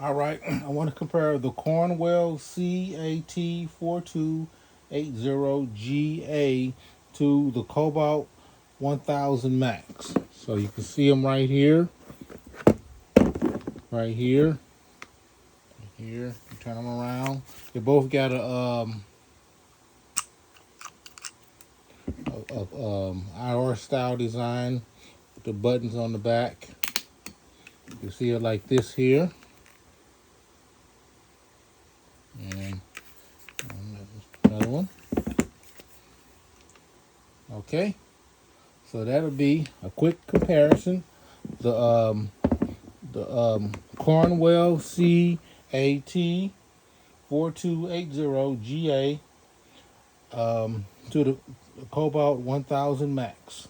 All right, I want to compare the Cornwell CAT4280GA to the KOBALT 1000 Max. So you can see them right here, right here, here. You turn them around. They both got a IR style design with the buttons on the back. You see it like this here, and another one. Okay, so that'll be a quick comparison. The Cornwell CAT4280GA to the KOBALT 1000 Max.